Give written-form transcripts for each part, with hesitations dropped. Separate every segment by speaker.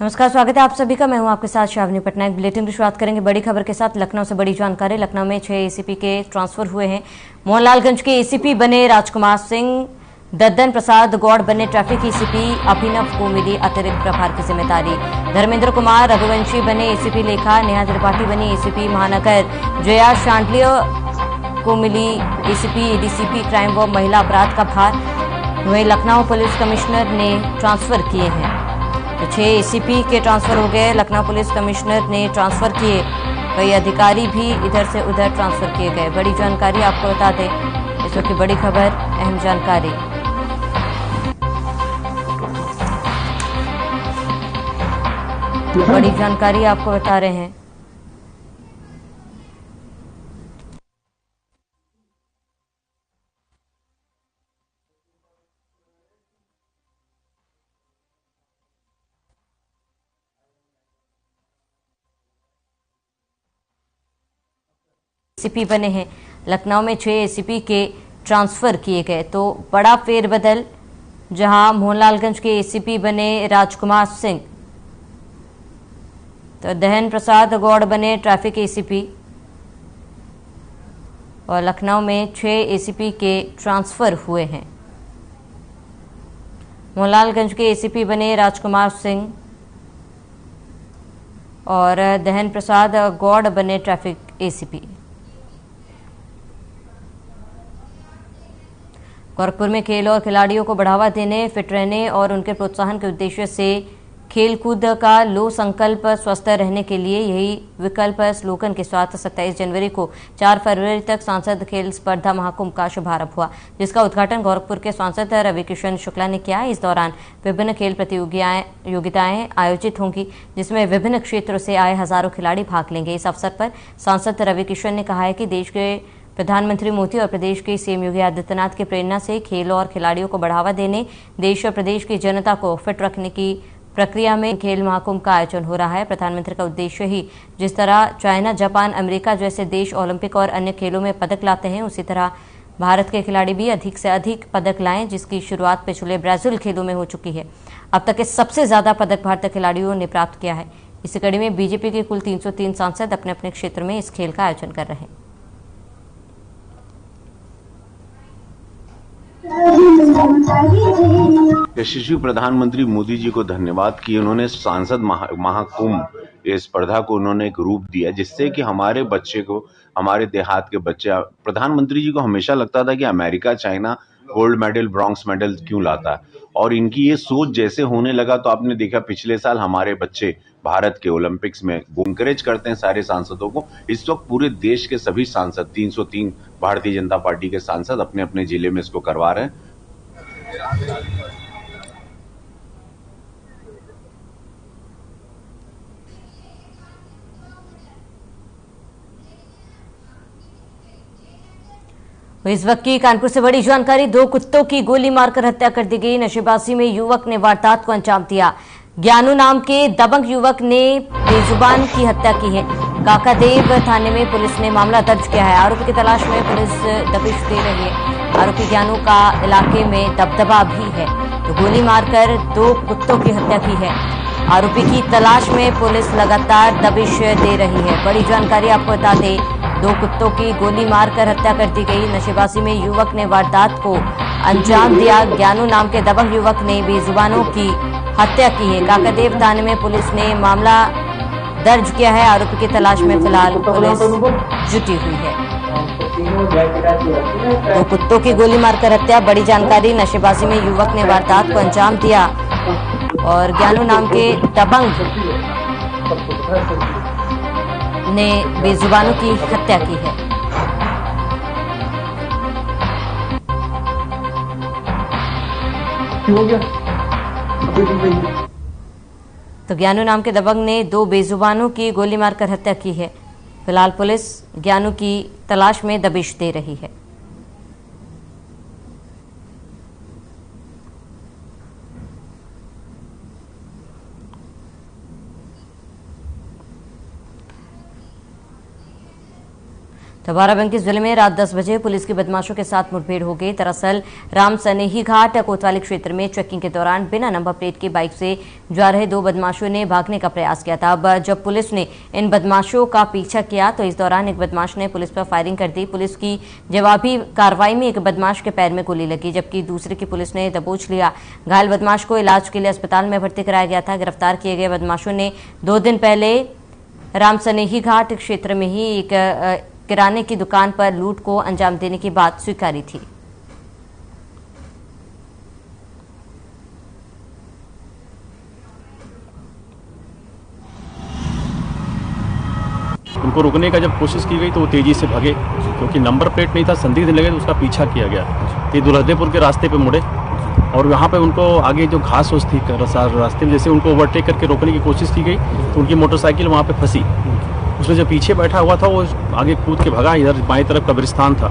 Speaker 1: नमस्कार, स्वागत है आप सभी का। मैं हूं आपके साथ शावनी पटनायक। बुलेटिन की शुरुआत करेंगे बड़ी खबर के साथ। लखनऊ से बड़ी जानकारी। लखनऊ में 6 एसीपी के ट्रांसफर हुए हैं। मोहनलालगंज के एसीपी बने राजकुमार सिंह। दद्दन प्रसाद गौड़ बने ट्रैफिक एसीपी। अभिनव को मिली अतिरिक्त प्रभार की जिम्मेदारी। धर्मेंद्र कुमार रघुवंशी बने एसीपी लेखा। नेहा त्रिपाठी बनी एसीपी महानगर। जया शांडलिय को मिली एसीपी एडीसीपी क्राइम व महिला अपराध का भार। वहीं लखनऊ पुलिस कमिश्नर ने ट्रांसफर किए हैं। तो 6 एसीपी के ट्रांसफर हो गए। लखनऊ पुलिस कमिश्नर ने ट्रांसफर किए। कई अधिकारी भी इधर से उधर ट्रांसफर किए गए। बड़ी जानकारी आपको बता दें, इस वक्त की बड़ी खबर, अहम जानकारी। बड़ी जानकारी आपको बता रहे हैं। एसीपी बने हैं। लखनऊ में 6 एसीपी के ट्रांसफर किए गए। तो बड़ा फेरबदल, जहां मोहनलालगंज के एसीपी बने राजकुमार सिंह, तो दहन प्रसाद गौड़ बने ट्रैफिक एसीपी, और लखनऊ में 6 एसीपी के ट्रांसफर हुए हैं। मोहनलालगंज के एसीपी बने राजकुमार सिंह और दहन प्रसाद गौड़ बने ट्रैफिक एसीपी। गोरखपुर में खेल और खिलाड़ियों को बढ़ावा देने, फिट रहने और उनके प्रोत्साहन के उद्देश्य से खेल कूद का लो संकल्प स्वस्थ रहने के लिए यही विकल्प स्लोगन के साथ 27 जनवरी को 4 फरवरी तक सांसद खेल स्पर्धा महाकुंभ का शुभारंभ हुआ, जिसका उद्घाटन गोरखपुर के सांसद रविकिशन शुक्ला ने किया। इस दौरान विभिन्न खेल प्रतियोगिताएं आयोजित होंगी, जिसमें विभिन्न क्षेत्रों से आए हजारों खिलाड़ी भाग लेंगे। इस अवसर पर सांसद रविकिशन ने कहा है कि देश के प्रधानमंत्री मोदी और प्रदेश के सीएम योगी आदित्यनाथ की प्रेरणा से खेल और खिलाड़ियों को बढ़ावा देने, देश और प्रदेश की जनता को फिट रखने की प्रक्रिया में खेल महाकुंभ का आयोजन हो रहा है। प्रधानमंत्री का उद्देश्य ही जिस तरह चाइना, जापान, अमेरिका जैसे देश ओलंपिक और अन्य खेलों में पदक लाते हैं, उसी तरह भारत के खिलाड़ी भी अधिक से अधिक पदक लाएं, जिसकी शुरुआत पिछले ब्राजील खेलों में हो चुकी है। अब तक के सबसे ज्यादा पदक भारतीय खिलाड़ियों ने प्राप्त किया है। इसी कड़ी में बीजेपी के कुल 303 सांसद अपने अपने क्षेत्र में इस खेल का आयोजन कर रहे हैं।
Speaker 2: यशस्वी प्रधानमंत्री मोदी जी को धन्यवाद कि उन्होंने सांसद महाकुंभ इस स्पर्धा को उन्होंने एक रूप दिया, जिससे कि हमारे बच्चे को, हमारे देहात के बच्चे, प्रधानमंत्री जी को हमेशा लगता था कि America, China gold medal, bronze medal क्यों लाता है, और इनकी ये सोच जैसे होने लगा तो आपने देखा पिछले साल हमारे बच्चे भारत के ओलंपिक्स में इंकरेज करते हैं सारे सांसदों को। इस वक्त पूरे देश के सभी सांसद, 303 भारतीय जनता पार्टी के सांसद अपने अपने जिले में इसको करवा रहे हैं।
Speaker 1: इस वक्त की कानपुर से बड़ी जानकारी। 2 कुत्तों की गोली मारकर हत्या कर दी गई। नशेबाजी में युवक ने वारदात को अंजाम दिया। ज्ञानू नाम के दबंग युवक ने बेजुबान की हत्या की है। काकादेव थाने में पुलिस ने मामला दर्ज किया है। आरोपी की तलाश में पुलिस दबिश दे रही है। आरोपी ज्ञानू का इलाके में दबदबा भी है, तो गोली मारकर 2 कुत्तों की हत्या की है। आरोपी की तलाश में पुलिस लगातार दबिश दे रही है। बड़ी जानकारी आपको बता दें, 2 कुत्तों की गोली मारकर हत्या कर दी गई। नशेबाजी में युवक ने वारदात को अंजाम दिया। ज्ञानू नाम के दबंग युवक ने बेजुबानों की हत्या की है। काकादेव थाने में पुलिस ने मामला दर्ज किया है। आरोपी की तलाश में फिलहाल पुलिस जुटी हुई है। 2 कुत्तों की गोली मारकर हत्या, बड़ी जानकारी। नशेबाजी में युवक ने वारदात को अंजाम दिया और ज्ञानू नाम के दबंग ने बेजुबानों की हत्या की है। तो ज्ञानू नाम के दबंग ने 2 बेजुबानों की गोली मारकर हत्या की है। फिलहाल पुलिस ज्ञानू की तलाश में दबिश दे रही है। तो बाराबंकी जिले में रात 10 बजे पुलिस की बदमाशों के साथ मुठभेड़ हो गई। दरअसल राम सनेही घाट कोतवाली क्षेत्र में चेकिंग के दौरान बिना नंबर प्लेट की बाइक से जा रहे 2 बदमाशों ने भागने का प्रयास किया था। अब जब पुलिस ने इन बदमाशों का पीछा किया तो इस दौरान एक बदमाश ने पुलिस पर फायरिंग कर दी। पुलिस की जवाबी कार्रवाई में एक बदमाश के पैर में गोली लगी, जबकि दूसरे की पुलिस ने दबोच लिया। घायल बदमाश को इलाज के लिए अस्पताल में भर्ती कराया गया था। गिरफ्तार किए गए बदमाशों ने 2 दिन पहले राम सनेही घाट क्षेत्र में ही एक किराने की दुकान पर लूट को अंजाम देने की बात स्वीकारी थी।
Speaker 3: उनको रोकने का जब कोशिश की गई तो वो तेजी से भागे, क्योंकि नंबर प्लेट नहीं था, संदिग्ध लगे तो उसका पीछा किया गया। ये दुल्हदेपुर के रास्ते पे मुड़े और वहाँ पे उनको आगे जो घास थी रास्ते में, जैसे उनको ओवरटेक करके रोकने की कोशिश की गई तो उनकी मोटरसाइकिल वहाँ पे फंसी। उसमें जो पीछे बैठा हुआ था वो आगे कूद के भगा, इधर बाएं तरफ कब्रिस्तान था।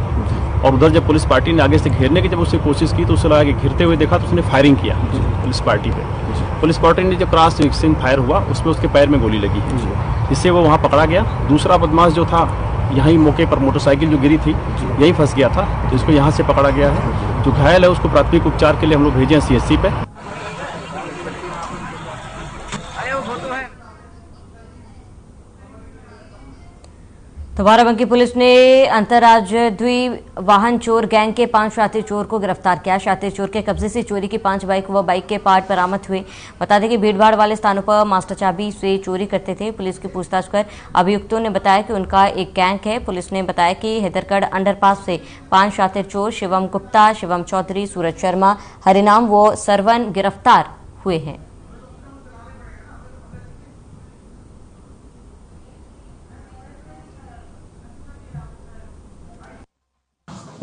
Speaker 3: और उधर जब पुलिस पार्टी ने आगे से घेरने की जब उससे कोशिश की तो उसे लगा कि घिरते हुए देखा तो उसने फायरिंग किया पुलिस पार्टी पे। पुलिस पार्टी ने जब क्रॉस सेक्शन फायर हुआ उसमें उसके पैर में गोली लगी, जिससे वो वहाँ पकड़ा गया। दूसरा बदमाश जो था यहीं मौके पर मोटरसाइकिल जो गिरी थी यहीं फंस गया था, तो इसको यहाँ से पकड़ा गया है। जो घायल है उसको प्राथमिक उपचार के लिए हम लोग भेजे हैं CHC पे।
Speaker 1: तो बाराबंकी पुलिस ने अंतर्राज्यीय वाहन चोर गैंग के 5 शातिर चोर को गिरफ्तार किया। शातिर चोर के कब्जे से चोरी की 5 बाइक व बाइक के पार्ट बरामद हुए। बता दें कि भीड़भाड़ वाले स्थानों पर मास्टर चाबी से चोरी करते थे। पुलिस की पूछताछ कर अभियुक्तों ने बताया कि उनका एक गैंग है। पुलिस ने बताया कि हैदरगढ़ अंडरपास से 5 शातिर चोर शिवम गुप्ता, शिवम चौधरी, सूरज शर्मा, हरिनाम व सरवन गिरफ्तार हुए हैं।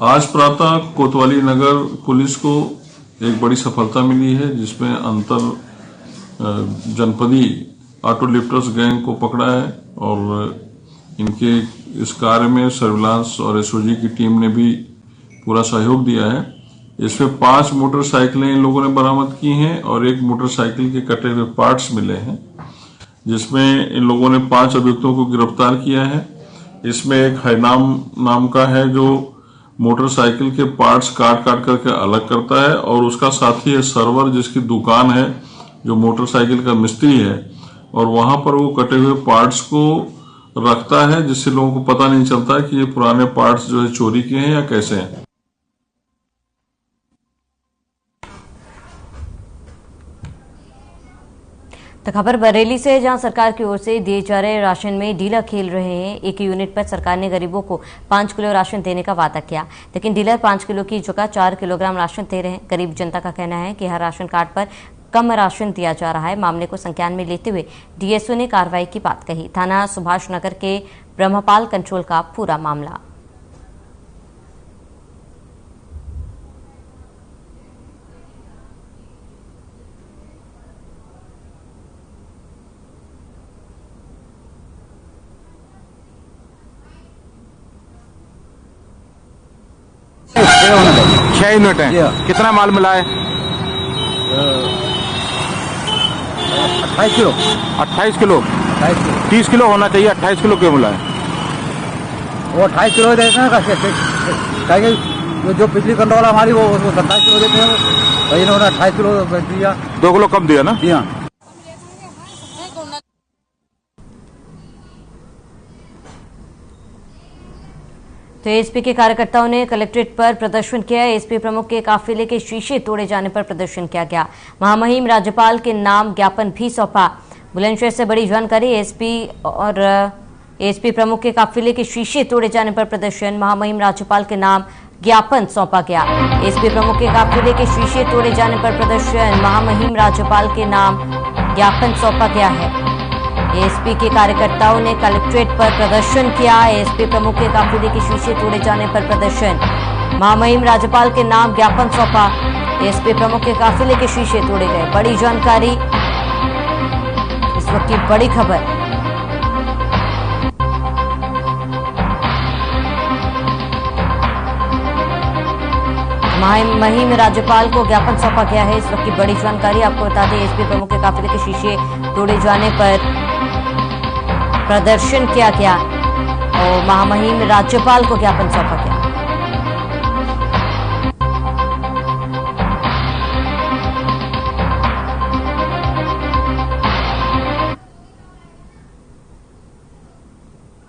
Speaker 4: आज प्रातः कोतवाली नगर पुलिस को एक बड़ी सफलता मिली है, जिसमें अंतर जनपदी ऑटो लिफ्टर्स गैंग को पकड़ा है और इनके इस कार्य में सर्विलांस और SOG की टीम ने भी पूरा सहयोग दिया है। इसमें 5 मोटरसाइकिलें इन लोगों ने बरामद की हैं और 1 मोटरसाइकिल के कटे हुए पार्ट्स मिले हैं, जिसमें इन लोगों ने 5 अभियुक्तों को गिरफ्तार किया है। इसमें एक हरिनाम नाम का है जो मोटरसाइकिल के पार्ट्स काट करके अलग करता है, और उसका साथी है सर्वर, जिसकी दुकान है, जो मोटरसाइकिल का मिस्त्री है, और वहां पर वो कटे हुए पार्ट्स को रखता है, जिससे लोगों को पता नहीं चलता कि ये पुराने पार्ट्स जो है चोरी किए हैं या कैसे हैं।
Speaker 1: तो खबर बरेली से, जहां सरकार की ओर से दिए जा रहे राशन में डीलर खेल रहे हैं। एक यूनिट पर सरकार ने गरीबों को 5 किलो राशन देने का वादा किया, लेकिन डीलर 5 किलो की जगह 4 किलोग्राम राशन दे रहे हैं। गरीब जनता का कहना है कि हर राशन कार्ड पर कम राशन दिया जा रहा है। मामले को संज्ञान में लेते हुए DSO ने कार्रवाई की बात कही। थाना सुभाष नगर के ब्रह्मपाल कंट्रोल का पूरा मामला।
Speaker 5: छह यूनिट है। कितना माल मिला है?
Speaker 6: 28 किलो।
Speaker 5: 28 किलो। 30 किलो होना चाहिए, 28 किलो क्यों मिला है?
Speaker 6: वो 28 किलो देते हैं, जो पिछली कंट्रोल हमारी वो 27 किलो देते हैं, वही इन्होंने 28 किलो दिया।
Speaker 5: 2 किलो कम दिया ना?
Speaker 6: दिया।
Speaker 1: तो एसपी के कार्यकर्ताओं ने कलेक्ट्रेट पर प्रदर्शन किया। एसपी प्रमुख के काफिले के शीशे तोड़े जाने पर प्रदर्शन किया गया। महामहिम राज्यपाल के नाम ज्ञापन भी सौंपा। बुलंदशहर से बड़ी जानकारी। एसपी प्रमुख के काफिले के शीशे तोड़े जाने पर प्रदर्शन, महामहिम राज्यपाल के नाम ज्ञापन सौंपा गया। एसपी प्रमुख के काफिले के शीशे तोड़े जाने पर प्रदर्शन, महामहिम राज्यपाल के नाम ज्ञापन सौंपा गया है। एसपी के कार्यकर्ताओं ने कलेक्ट्रेट पर प्रदर्शन किया। एसपी प्रमुख के काफिले के शीशे तोड़े जाने पर प्रदर्शन, महामहिम राज्यपाल के नाम ज्ञापन सौंपा। एसपी प्रमुख के काफिले के शीशे तोड़े गए। बड़ी जानकारी, इस वक्त की बड़ी खबर। महामहिम राज्यपाल को ज्ञापन सौंपा गया है। इस वक्त की बड़ी जानकारी आपको बता दें, एसपी प्रमुख के काफिले के शीशे तोड़े जाने पर प्रदर्शन किया गया। और महामहिम राज्यपाल को ज्ञापन सौंपा गया।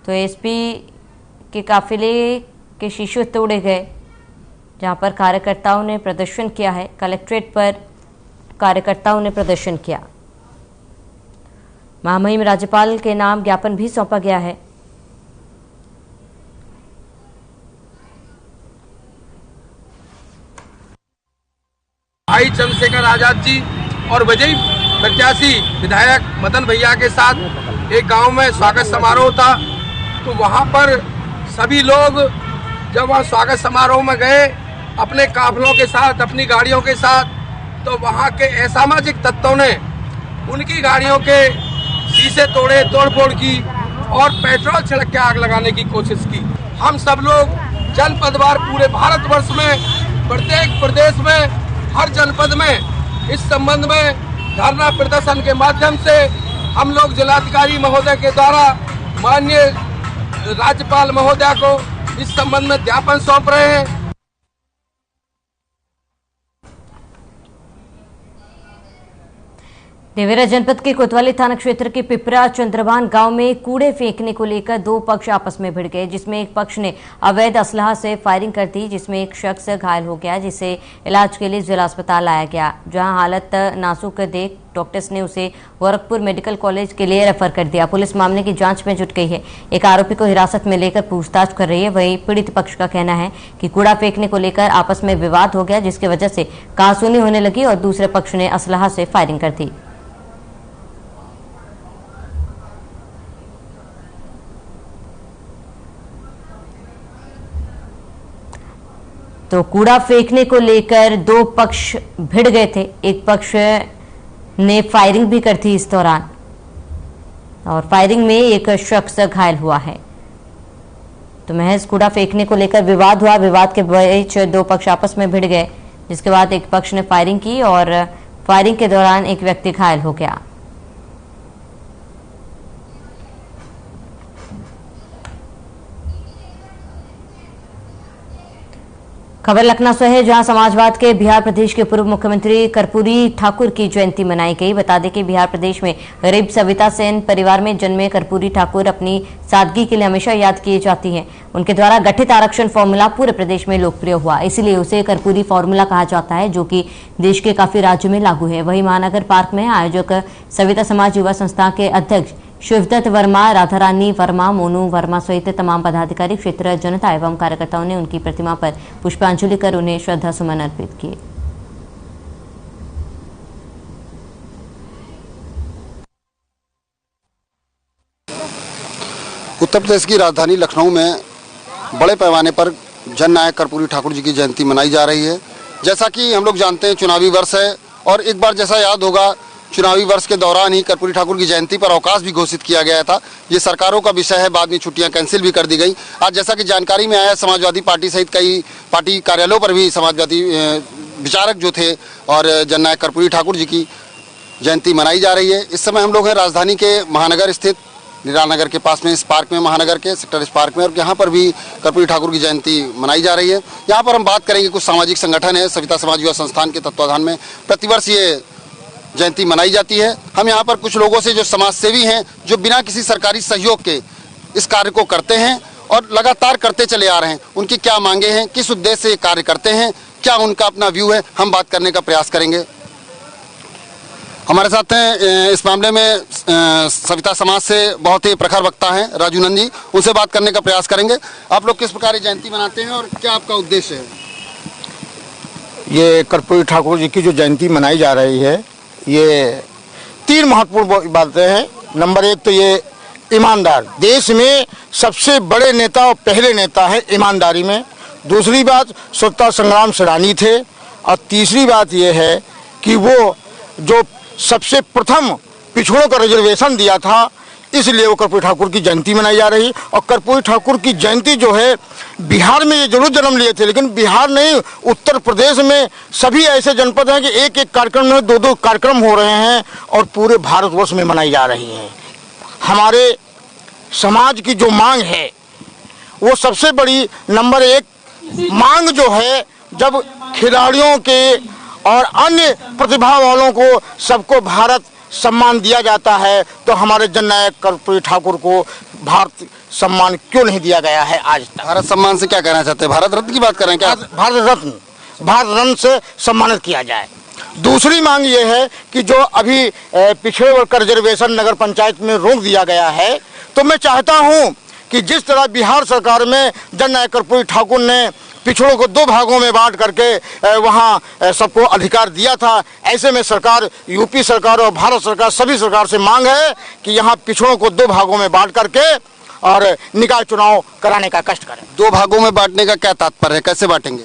Speaker 1: तो एसपी के काफिले के शीशे तोड़े गए, जहां पर कार्यकर्ताओं ने प्रदर्शन किया है। कलेक्ट्रेट पर कार्यकर्ताओं ने प्रदर्शन किया। महामहिम राज्यपाल के नाम ज्ञापन भी सौंपा गया है।
Speaker 7: भाई चंद्रशेखर आजाद जी और विजयी प्रत्याशी विधायक मदन भैया के साथ एक गांव में स्वागत समारोह था। तो वहां पर सभी लोग जब वहां स्वागत समारोह में गए अपने काफिलों के साथ, अपनी गाड़ियों के साथ, तो वहां के असामाजिक तत्वों ने उनकी गाड़ियों के शीशे तोड़े, तोड़फोड़ की और पेट्रोल छिड़क के आग लगाने की कोशिश की। हम सब लोग जनपदवार पूरे भारतवर्ष में प्रत्येक प्रदेश में हर जनपद में इस संबंध में धरना प्रदर्शन के माध्यम से हम लोग जिलाधिकारी महोदय के द्वारा माननीय राज्यपाल महोदय को इस संबंध में ज्ञापन सौंप रहे हैं।
Speaker 1: देवरा जनपद के कोतवाली थाना क्षेत्र के पिपरा चंद्रभान गांव में कूड़े फेंकने को लेकर दो पक्ष आपस में भिड़ गए, जिसमें एक पक्ष ने अवैध असलहा से फायरिंग कर दी, जिसमें एक शख्स घायल हो गया, जिसे इलाज के लिए जिला अस्पताल लाया गया, जहां हालत नाजुक देख डॉक्टर्स ने उसे गोरखपुर मेडिकल कॉलेज के लिए रेफर कर दिया। पुलिस मामले की जांच में जुट गई है। एक आरोपी को हिरासत में लेकर पूछताछ कर रही है। वहीं पीड़ित पक्ष का कहना है कि कूड़ा फेंकने को लेकर आपस में विवाद हो गया, जिसकी वजह से कहासुनी होने लगी और दूसरे पक्ष ने असलहा से फायरिंग कर दी। तो कूड़ा फेंकने को लेकर दो पक्ष भिड़ गए थे। एक पक्ष ने फायरिंग भी कर थी इस दौरान, और फायरिंग में एक शख्स घायल हुआ है। तो महज कूड़ा फेंकने को लेकर विवाद हुआ। विवाद के बीच दो पक्ष आपस में भिड़ गए, जिसके बाद एक पक्ष ने फायरिंग की और फायरिंग के दौरान एक व्यक्ति घायल हो गया। खबर लखनऊ से है, जहां समाजवाद के बिहार प्रदेश के पूर्व मुख्यमंत्री कर्पूरी ठाकुर की जयंती मनाई गई। बता दें कि बिहार प्रदेश में गरीब सविता सेन परिवार में जन्मे कर्पूरी ठाकुर अपनी सादगी के लिए हमेशा याद किए जाती हैं। उनके द्वारा गठित आरक्षण फॉर्मूला पूरे प्रदेश में लोकप्रिय हुआ, इसीलिए उसे कर्पूरी फॉर्मूला कहा जाता है, जो कि देश के काफी राज्यों में लागू है। वहीं महानगर पार्क में आयोजक सविता समाज युवा संस्था के अध्यक्ष शिवदत्त वर्मा, राधा रानी वर्मा, मोनू वर्मा सहित तमाम पदाधिकारी, क्षेत्र जनता एवं कार्यकर्ताओं ने उनकी प्रतिमा पर पुष्पांजलि कर उन्हें श्रद्धा सुमन अर्पित किए।
Speaker 8: उत्तर प्रदेश की राजधानी लखनऊ में बड़े पैमाने पर जननायक कर्पूरी ठाकुर जी की जयंती मनाई जा रही है। जैसा कि हम लोग जानते हैं चुनावी वर्ष है, और एक बार जैसा याद होगा चुनावी वर्ष के दौरान ही कर्पूरी ठाकुर की जयंती पर अवकाश भी घोषित किया गया था। ये सरकारों का विषय है, बाद में छुट्टियां कैंसिल भी कर दी गई। आज जैसा कि जानकारी में आया, समाजवादी पार्टी सहित कई पार्टी कार्यालयों पर भी समाजवादी विचारक जो थे और जननायक कर्पूरी ठाकुर जी की जयंती मनाई जा रही है। इस समय हम लोग हैं राजधानी के महानगर स्थित निराल नगर के पास में इस पार्क में, महानगर के सेक्टर इस पार्क में, और यहाँ पर भी कर्पूरी ठाकुर की जयंती मनाई जा रही है। यहाँ पर हम बात करेंगे, कुछ सामाजिक संगठन है सविता समाज युवा संस्थान के तत्वाधान में प्रतिवर्ष ये जयंती मनाई जाती है। हम यहाँ पर कुछ लोगों से जो समाज सेवी हैं, जो बिना किसी सरकारी सहयोग के इस कार्य को करते हैं और लगातार करते चले आ रहे हैं, उनकी क्या मांगे हैं, किस उद्देश्य से ये कार्य करते हैं, क्या उनका अपना व्यू है, हम बात करने का प्रयास करेंगे। हमारे साथ हैं इस मामले में सविता समाज से बहुत ही प्रखर वक्ता हैं राजू नंद जी, उनसे बात करने का प्रयास करेंगे। आप लोग किस प्रकार जयंती मनाते हैं और क्या आपका उद्देश्य है?
Speaker 5: ये कर्पूरी ठाकुर जी की जो जयंती मनाई जा रही है, ये तीन महत्वपूर्ण बातें हैं। नंबर एक तो ये ईमानदार, देश में सबसे बड़े नेता और पहले नेता है ईमानदारी में। दूसरी बात, स्वतंत्रता संग्राम सेनानी थे। और तीसरी बात ये है कि वो जो सबसे प्रथम पिछड़ों का रिजर्वेशन दिया था, इसलिए वो कर्पूरी ठाकुर की जयंती मनाई जा रही है। और कर्पूरी ठाकुर की जयंती जो है, बिहार में ये जरूर जन्म लिए थे, लेकिन बिहार नहीं, उत्तर प्रदेश में सभी ऐसे जनपद हैं कि एक एक कार्यक्रम में दो दो कार्यक्रम हो रहे हैं और पूरे भारतवर्ष में मनाई जा रही हैं। हमारे समाज की जो मांग है वो सबसे बड़ी नंबर 1 मांग जो है, जब खिलाड़ियों के और अन्य प्रतिभा वालों को सबको भारत सम्मान दिया जाता है, तो हमारे जननायक कर्पूरी ठाकुर को भारत सम्मान क्यों नहीं दिया गया है आज तक?
Speaker 8: भारत सम्मान से क्या कहना चाहते हैं? भारत रत्न की बात कर रहे हैं क्या?
Speaker 5: भारत रत्न से सम्मानित किया जाए। दूसरी मांग ये है कि जो अभी पिछड़े वर्ग का रिजर्वेशन नगर पंचायत में रोक दिया गया है, तो मैं चाहता हूँ कि जिस तरह बिहार सरकार में जननायक कर्पूरी ठाकुर ने पिछड़ों को 2 भागों में बांट करके वहाँ सबको अधिकार दिया था, ऐसे में सरकार, यूपी सरकार और भारत सरकार, सभी सरकार से मांग है कि यहाँ पिछड़ों को 2 भागों में बांट करके और निकाय चुनाव कराने का कष्ट करें।
Speaker 8: 2 भागों में बांटने का क्या तात्पर्य है? कैसे बांटेंगे?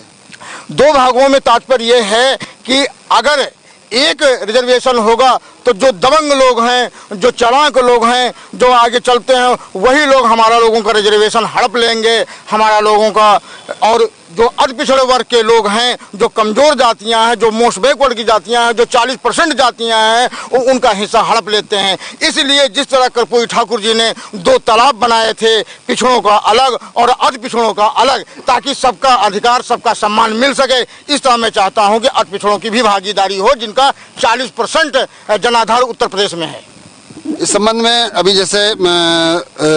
Speaker 5: 2 भागों में तात्पर्य यह है कि अगर एक रिजर्वेशन होगा तो जो दबंग लोग हैं, जो चालाक लोग हैं, जो आगे चलते हैं, वही लोग हमारा लोगों का रिजर्वेशन हड़प लेंगे, हमारा लोगों का। और जो अति पिछड़े वर्ग के लोग हैं, जो कमजोर जातियां हैं, जो मोस्ट बैकवर्ड की जातियां हैं, जो 40% जातियां हैं, वो उनका हिस्सा हड़प लेते हैं। इसलिए जिस तरह कर्पूरी ठाकुर जी ने 2 तालाब बनाए थे, पिछड़ों का अलग और अति पिछड़ों का अलग, ताकि सबका अधिकार, सबका सम्मान मिल सके, इस तरह मैं चाहता हूं कि अति पिछड़ों की भी भागीदारी हो, जिनका 40% जनाधार उत्तर प्रदेश में है।
Speaker 8: इस संबंध में अभी जैसे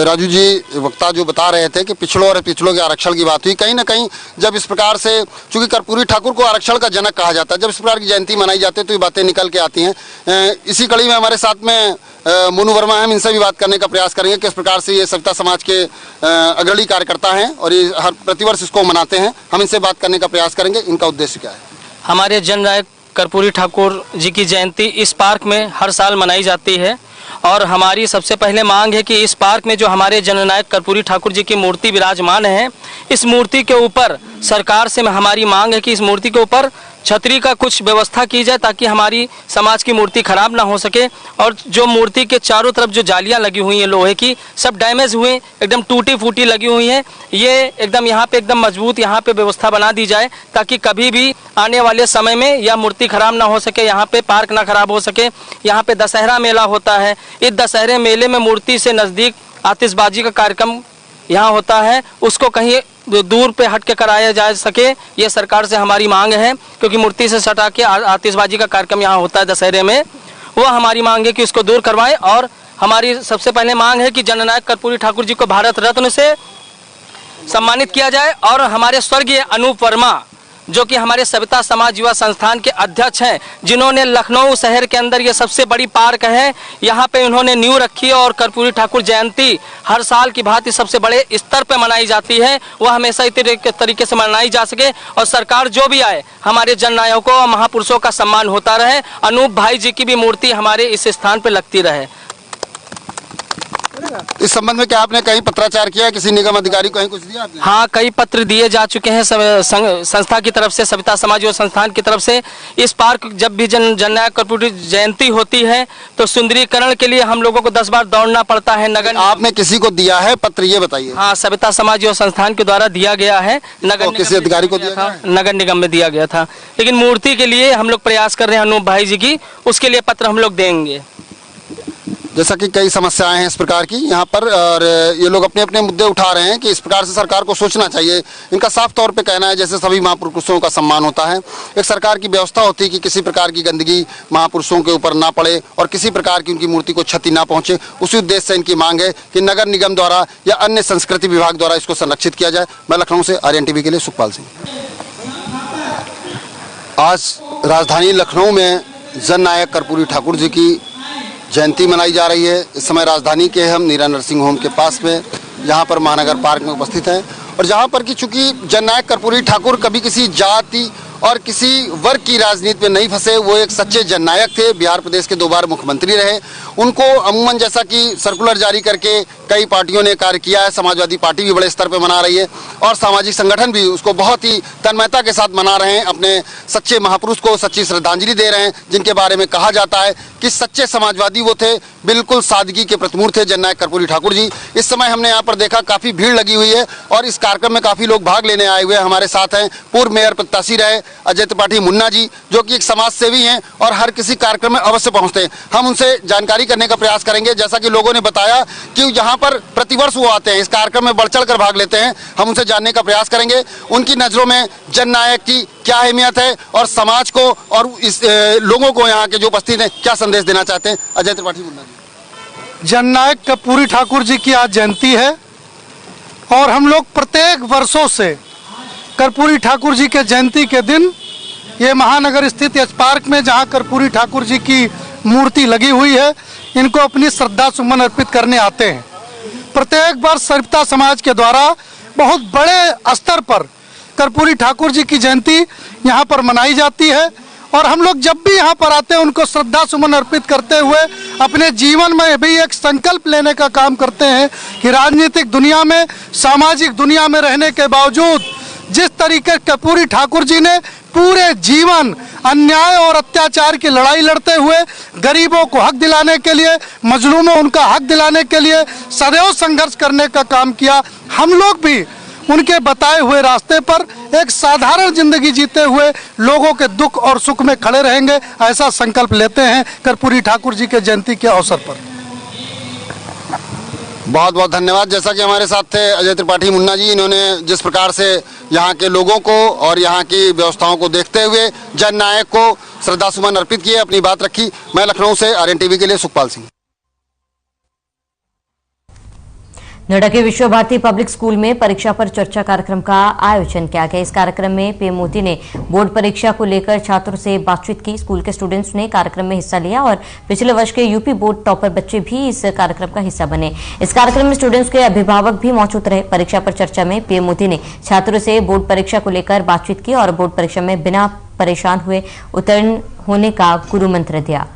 Speaker 8: राजू जी वक्ता जो बता रहे थे कि पिछड़ों और पिछड़ों के आरक्षण की बात हुई, कहीं ना कहीं जब इस प्रकार से, चूंकि कर्पूरी ठाकुर को आरक्षण का जनक कहा जाता है, जब इस प्रकार की जयंती मनाई जाती है तो ये बातें निकल के आती हैं। इसी कड़ी में हमारे साथ में मोनू वर्मा हैं, हम इनसे भी बात करने का प्रयास करेंगे कि इस प्रकार से ये सविता समाज के अग्रणी कार्यकर्ता हैं और ये हर प्रतिवर्ष इसको मनाते हैं। हम इनसे बात करने का प्रयास करेंगे, इनका उद्देश्य क्या है।
Speaker 9: हमारे जननायक कर्पूरी ठाकुर जी की जयंती इस पार्क में हर साल मनाई जाती है और हमारी सबसे पहले मांग है कि इस पार्क में जो हमारे जननायक कर्पूरी ठाकुर जी की मूर्ति विराजमान है, इस मूर्ति के ऊपर सरकार से हमारी मांग है कि इस मूर्ति के ऊपर छतरी का कुछ व्यवस्था की जाए, ताकि हमारी समाज की मूर्ति खराब ना हो सके। और जो मूर्ति के चारों तरफ जो जालियां लगी हुई हैं लोहे की, सब डैमेज हुई, एकदम टूटी फूटी लगी हुई हैं। ये एकदम यहाँ पे एकदम मजबूत यहाँ पे व्यवस्था बना दी जाए, ताकि कभी भी आने वाले समय में यह मूर्ति खराब ना हो सके, यहाँ पे पार्क ना खराब हो सके। यहाँ पे दशहरा मेला होता है, इस दशहरे मेले में मूर्ति से नज़दीक आतिशबाजी का कार्यक्रम यहाँ होता है, उसको कहीं दूर पे हट के कराया जा सके, ये सरकार से हमारी मांग है। क्योंकि मूर्ति से सटा के आतिशबाजी का कार्यक्रम यहाँ होता है दशहरे में, वो हमारी मांग है कि उसको दूर करवाएं। और हमारी सबसे पहले मांग है कि जननायक कर्पूरी ठाकुर जी को भारत रत्न से सम्मानित किया जाए। और हमारे स्वर्गीय अनूप वर्मा, जो कि हमारे सविता समाज युवा संस्थान के अध्यक्ष हैं, जिन्होंने लखनऊ शहर के अंदर ये सबसे बड़ी पार्क है, यहाँ पे उन्होंने नींव रखी और कर्पूरी ठाकुर जयंती हर साल की भांति सबसे बड़े स्तर पे मनाई जाती है, वह हमेशा इसी तरीके से मनाई जा सके और सरकार जो भी आए, हमारे जननायकों और महापुरुषों का सम्मान होता रहे। अनूप भाई जी की भी मूर्ति हमारे इस स्थान पर लगती रहे।
Speaker 8: इस संबंध में क्या आपने कहीं पत्राचार किया, किसी निगम अधिकारी को कहीं कुछ दिया आपने?
Speaker 9: हाँ, कई पत्र दिए जा चुके हैं संस्था की तरफ से, सविता समाज युवा संस्थान की तरफ से। इस पार्क जब भी जननायक कर्पूरी जयंती होती है तो सुंदरीकरण के लिए हम लोगों को 10 बार दौड़ना पड़ता है। नगर
Speaker 8: आपने किसी को दिया है पत्र, ये बताइए?
Speaker 9: हाँ, सविता समाज युवा संस्थान के द्वारा दिया गया है। नगर
Speaker 8: किसी अधिकारी को दिया था?
Speaker 9: नगर निगम में दिया गया था, लेकिन मूर्ति के लिए हम लोग प्रयास कर रहे हैं अनूप भाई जी की, उसके लिए पत्र हम लोग देंगे।
Speaker 8: जैसा कि कई समस्याएं हैं इस प्रकार की यहाँ पर, और ये लोग अपने अपने मुद्दे उठा रहे हैं कि इस प्रकार से सरकार को सोचना चाहिए। इनका साफ तौर पे कहना है जैसे सभी महापुरुषों का सम्मान होता है, एक सरकार की व्यवस्था होती है कि किसी प्रकार की गंदगी महापुरुषों के ऊपर ना पड़े और किसी प्रकार की उनकी मूर्ति को क्षति ना पहुंचे। उसी उद्देश्य से इनकी मांग है कि नगर निगम द्वारा या अन्य संस्कृति विभाग द्वारा इसको संरक्षित किया जाए। मैं लखनऊ से आर्यन टीवी के लिए सुखपाल सिंह। आज राजधानी लखनऊ में जननायक कर्पूरी ठाकुर जी की जयंती मनाई जा रही है। इस समय राजधानी के हम नीरा नर्सिंग होम के पास में, जहां पर महानगर पार्क में उपस्थित हैं और जहां पर कि चूंकि जननायक कर्पूरी ठाकुर कभी किसी जाति और किसी वर्ग की राजनीति में नहीं फंसे, वो एक सच्चे जननायक थे, बिहार प्रदेश के 2 बार मुख्यमंत्री रहे। उनको अमूमन जैसा कि सर्कुलर जारी करके कई पार्टियों ने कार्य किया है, समाजवादी पार्टी भी बड़े स्तर पर मना रही है, और सामाजिक संगठन भी उसको बहुत ही तन्मयता के साथ मना रहे हैं। अपने सच्चे महापुरुष को सच्ची श्रद्धांजलि दे रहे हैं, जिनके बारे में कहा जाता है कि सच्चे समाजवादी वो थे, बिल्कुल सादगी के प्रतिमूर्ति थे जननायक कर्पूरी ठाकुर जी। इस समय हमने यहाँ पर देखा काफ़ी भीड़ लगी हुई है और इस कार्यक्रम में काफ़ी लोग भाग लेने आए हुए हैं। हमारे साथ हैं पूर्व मेयर प्रत्याशी रहे अजय त्रिपाठी मुन्ना जी, जो कि एक समाज सेवी हैं और हर किसी कार्यक्रम में अवश्य पहुँचते हैं। हम उनसे जानकारी करने का प्रयास करेंगे। जैसा कि लोगों ने बताया कि यहाँ पर प्रतिवर्ष वो आते हैं, इस कार्यक्रम में बढ़ चढ़ कर भाग लेते हैं। हम उनसे जानने का प्रयास करेंगे उनकी नज़रों में जननायक की क्या अहमियत है और समाज को और इस लोगों को यहाँ के जो उपस्थित हैं क्या संदेश देना चाहते हैं। अजय त्रिपाठी मुन्ना जी।
Speaker 10: जननायक कर्पूरी ठाकुर जी की आज जयंती है और हम लोग प्रत्येक वर्षों से कर्पूरी ठाकुर जी के जयंती के दिन ये महानगर स्थित यश पार्क में जहाँ कर्पूरी ठाकुर जी की मूर्ति लगी हुई है, इनको अपनी श्रद्धा सुमन अर्पित करने आते हैं। प्रत्येक वर्ष सरिता समाज के द्वारा बहुत बड़े स्तर पर कर्पूरी ठाकुर जी की जयंती यहाँ पर मनाई जाती है और हम लोग जब भी यहाँ पर आते हैं उनको श्रद्धा सुमन अर्पित करते हुए अपने जीवन में भी एक संकल्प लेने का काम करते हैं कि राजनीतिक दुनिया में, सामाजिक दुनिया में रहने के बावजूद जिस तरीके कर्पूरी ठाकुर जी ने पूरे जीवन अन्याय और अत्याचार की लड़ाई लड़ते हुए गरीबों को हक दिलाने के लिए, मजलूमों उनका हक दिलाने के लिए सदैव संघर्ष करने का काम किया, हम लोग भी उनके बताए हुए रास्ते पर एक साधारण जिंदगी जीते हुए लोगों के दुख और सुख में खड़े रहेंगे, ऐसा संकल्प लेते हैं कर्पूरी ठाकुर जी के जयंती के अवसर पर।
Speaker 8: बहुत बहुत धन्यवाद। जैसा कि हमारे साथ थे अजय त्रिपाठी मुन्ना जी, इन्होंने जिस प्रकार से यहाँ के लोगों को और यहाँ की व्यवस्थाओं को देखते हुए जननायक को श्रद्धा सुमन अर्पित किए, अपनी बात रखी। मैं लखनऊ से RNTV के लिए सुखपाल सिंह।
Speaker 1: नोएडा के विश्व भारती पब्लिक स्कूल में परीक्षा पर चर्चा कार्यक्रम का आयोजन किया गया। इस कार्यक्रम में पीएम मोदी ने बोर्ड परीक्षा को लेकर छात्रों से बातचीत की। स्कूल के स्टूडेंट्स ने कार्यक्रम में हिस्सा लिया और पिछले वर्ष के यूपी बोर्ड टॉपर बच्चे भी इस कार्यक्रम का हिस्सा बने। इस कार्यक्रम में स्टूडेंट्स के अभिभावक भी मौजूद रहे। परीक्षा पर चर्चा में पीएम मोदी ने छात्रों से बोर्ड परीक्षा को लेकर बातचीत की और बोर्ड परीक्षा में बिना परेशान हुए उत्तीर्ण होने का गुरु मंत्र दिया।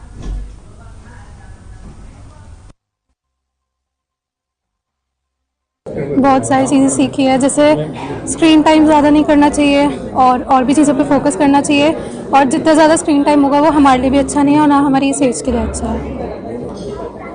Speaker 11: बहुत सारी चीज़ें सीखी है, जैसे स्क्रीन टाइम ज़्यादा नहीं करना चाहिए और भी चीज़ों पे फोकस करना चाहिए और जितना ज़्यादा स्क्रीन टाइम होगा वो हमारे लिए भी अच्छा नहीं है और ना हमारी सेहत के लिए अच्छा है।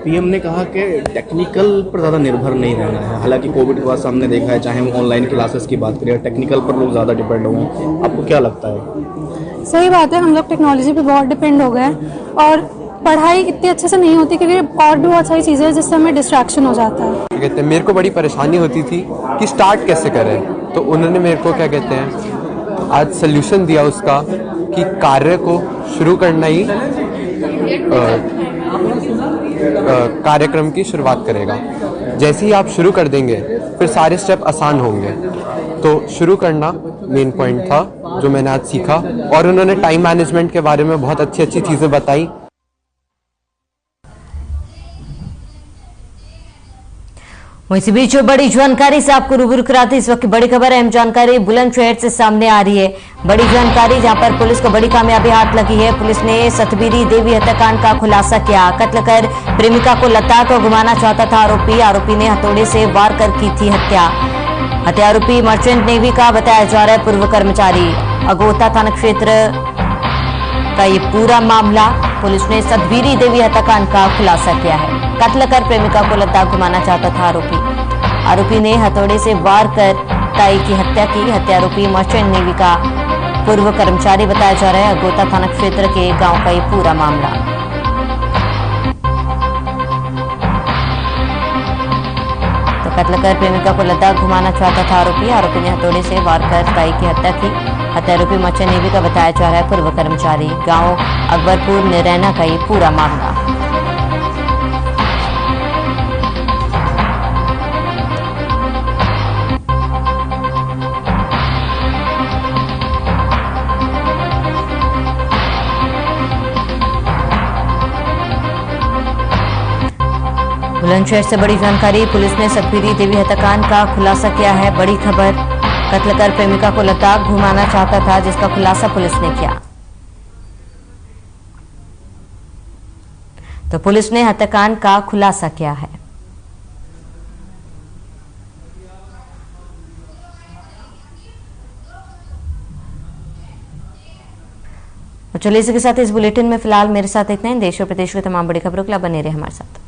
Speaker 12: पीएम ने कहा कि टेक्निकल पर ज़्यादा निर्भर नहीं रहना है। हालांकि कोविड के बाद हमने देखा है, चाहे हम ऑनलाइन क्लासेस की बात करें, टेक्निकल पर लोग ज़्यादा डिपेंड हो गए। आपको क्या लगता है?
Speaker 11: सही बात है, हम लोग टेक्नोलॉजी पे बहुत डिपेंड हो गए और पढ़ाई इतनी अच्छे से नहीं होती क्योंकि और भी बहुत सारी चीज़ें हैं जिससे हमें डिस्ट्रैक्शन हो जाता है।
Speaker 13: कहते हैं मेरे को बड़ी परेशानी होती थी कि स्टार्ट कैसे करें, तो उन्होंने मेरे को क्या कहते हैं आज सोल्यूशन दिया उसका कि कार्य को शुरू करना ही कार्यक्रम की शुरुआत करेगा। जैसे ही आप शुरू कर देंगे फिर सारे स्टेप आसान होंगे। तो शुरू करना मेन पॉइंट था जो मैंने आज सीखा और उन्होंने टाइम मैनेजमेंट के बारे में बहुत अच्छी अच्छी चीज़ें बताई।
Speaker 1: इसी बीच बड़ी जानकारी से आपको रूबरू कराते इस वक्त की बड़ी खबर, अहम जानकारी बुलंदशहर से सामने आ रही है। बड़ी जानकारी जहां पर पुलिस को बड़ी कामयाबी हाथ लगी है। पुलिस ने सतबीरी देवी हत्याकांड का खुलासा किया। कत्ल कर प्रेमिका को लता को घुमाना चाहता था आरोपी ने हथौड़े से वार कर की थी हत्या। आरोपी मर्चेंट नेवी का बताया जा रहा है पूर्व कर्मचारी। अगोता थाना क्षेत्र का ये पूरा मामला, पुलिस ने सतबीरी देवी हत्याकांड का खुलासा किया है। कत्ल कर प्रेमिका को लता घुमाना चाहता था आरोपी ने हथौड़े से वार कर ताई की हत्या की। हत्यारोपी मर्चेंट नेवी का पूर्व कर्मचारी बताया जा रहा है। अगोता थाना क्षेत्र के गांव का ये पूरा मामला। तो कत्ल कर प्रेमिका को लता घुमाना चाहता था आरोपी ने हथौड़े से वार कर ताई की हत्या की। हत्यारोपी मर्चेंट नेवी का बताया जा रहा है पूर्व कर्मचारी। गांव अकबरपुर निरैना का ये पूरा मामला। बुलंदशहर से बड़ी जानकारी, पुलिस ने सतबीरी देवी हत्याकांड का खुलासा किया है। बड़ी खबर, कत्ल कर प्रेमिका को लता घुमाना चाहता था जिसका खुलासा पुलिस ने किया। तो पुलिस ने हत्याकांड का खुलासा किया है। तो चलिए इसी के साथ इस बुलेटिन में फिलहाल मेरे साथ इतना ही। देश और प्रदेश की तमाम बड़ी खबरों के लिए बने रहे हमारे साथ।